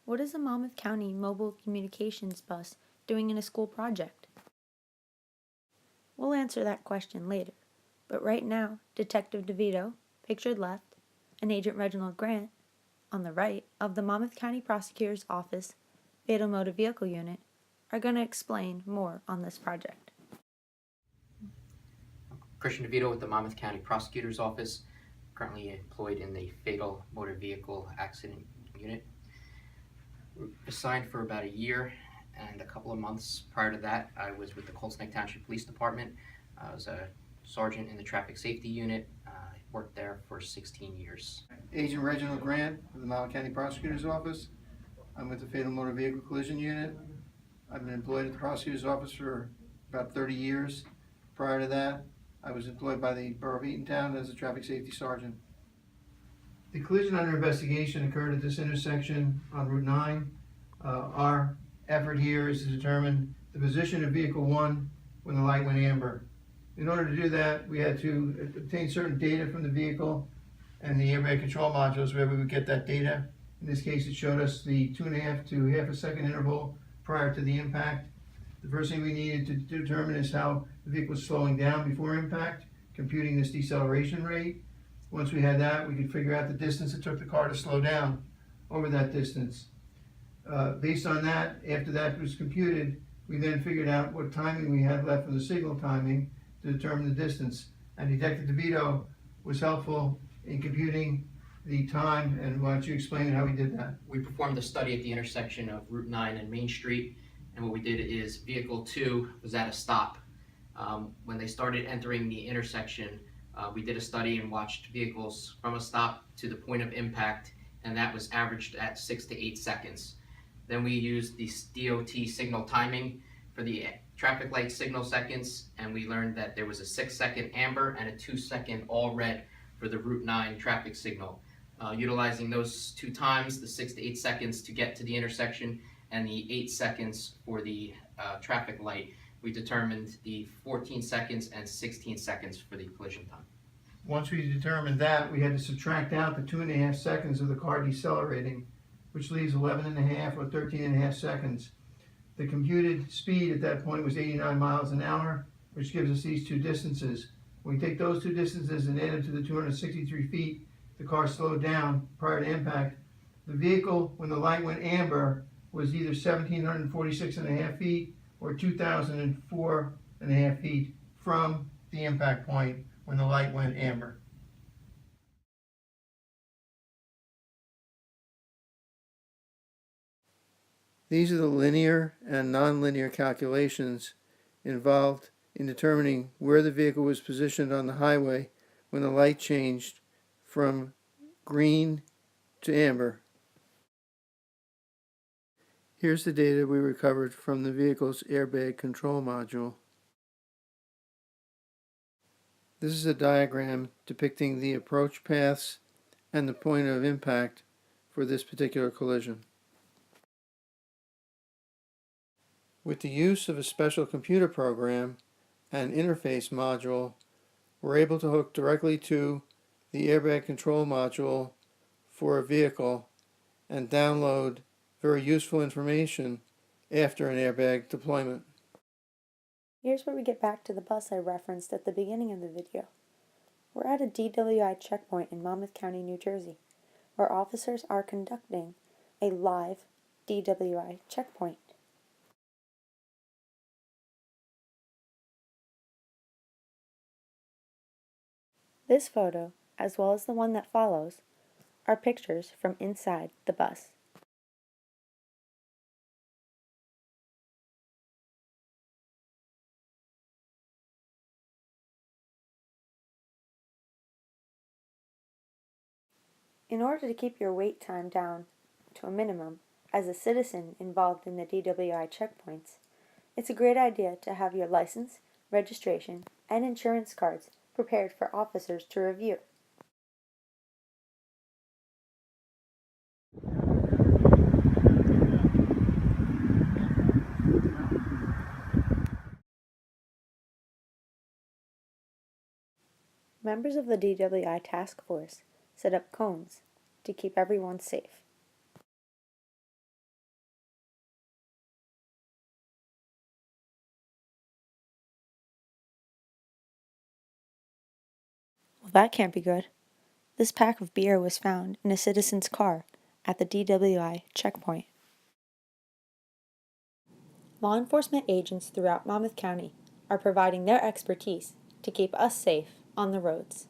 What is a Monmouth County mobile communications bus doing in a school project? We'll answer that question later, but right now, Detective DeVito, pictured left, and Agent Reginald Grant, on the right, of the Monmouth County Prosecutor's Office Fatal Motor Vehicle Unit, are going to explain more on this project. Christian DeVito with the Monmouth County Prosecutor's Office, currently employed in the Fatal Motor Vehicle Accident Unit. Assigned for about a year and a couple of months prior to that, I was with the Colts Neck Township Police Department. I was a sergeant in the Traffic Safety Unit. I worked there for 16 years. Agent Reginald Grant of the Monmouth County Prosecutor's Office. I'm with the Fatal Motor Vehicle Collision Unit. I've been employed at the Prosecutor's Office for about 30 years. Prior to that, I was employed by the Borough of Eatontown as a Traffic Safety Sergeant. The collision under investigation occurred at this intersection on Route 9. Our effort here is to determine the position of Vehicle 1 when the light went amber. In order to do that, we had to obtain certain data from the vehicle and the airbag control modules where we would get that data. In this case, it showed us the 2.5 to half a second interval prior to the impact. The first thing we needed to determine is how the vehicle was slowing down before impact, computing this deceleration rate. Once we had that, we could figure out the distance it took the car to slow down over that distance. Based on that, after that was computed, we then figured out what timing we had left from the signal timing to determine the distance. And Detective DeVito was helpful in computing the time, and why don't you explain how we did that? We performed a study at the intersection of Route 9 and Main Street, and what we did is Vehicle 2 was at a stop. When they started entering the intersection, we did a study and watched vehicles from a stop to the point of impact, and that was averaged at 6 to 8 seconds. Then we used the DOT signal timing for the traffic light signal seconds, and we learned that there was a 6-second amber and a 2-second all red for the Route 9 traffic signal. Utilizing those two times, the 6 to 8 seconds to get to the intersection and the 8 seconds for the traffic light, we determined the 14 seconds and 16 seconds for the collision time. Once we determined that, we had to subtract out the 2.5 seconds of the car decelerating, which leaves 11.5 or 13.5 seconds. The computed speed at that point was 89 miles an hour, which gives us these two distances. When we take those two distances and add them to the 263 feet, the car slowed down prior to impact. The vehicle, when the light went amber, was either 1,746.5 feet or 2,004.5 feet from the impact point when the light went amber. These are the linear and nonlinear calculations involved in determining where the vehicle was positioned on the highway when the light changed from green to amber. Here's the data we recovered from the vehicle's airbag control module. This is a diagram depicting the approach paths and the point of impact for this particular collision. With the use of a special computer program and interface module, we're able to hook directly to the airbag control module for a vehicle and download very useful information after an airbag deployment. Here's where we get back to the bus I referenced at the beginning of the video. We're at a DWI checkpoint in Monmouth County, New Jersey, where officers are conducting a live DWI checkpoint. This photo, as well as the one that follows, are pictures from inside the bus. In order to keep your wait time down to a minimum as a citizen involved in the DWI checkpoints, it's a great idea to have your license, registration, and insurance cards prepared for officers to review. Members of the DWI task force set up cones to keep everyone safe. Well, that can't be good. This pack of beer was found in a citizen's car at the DWI checkpoint. Law enforcement agents throughout Monmouth County are providing their expertise to keep us safe on the roads.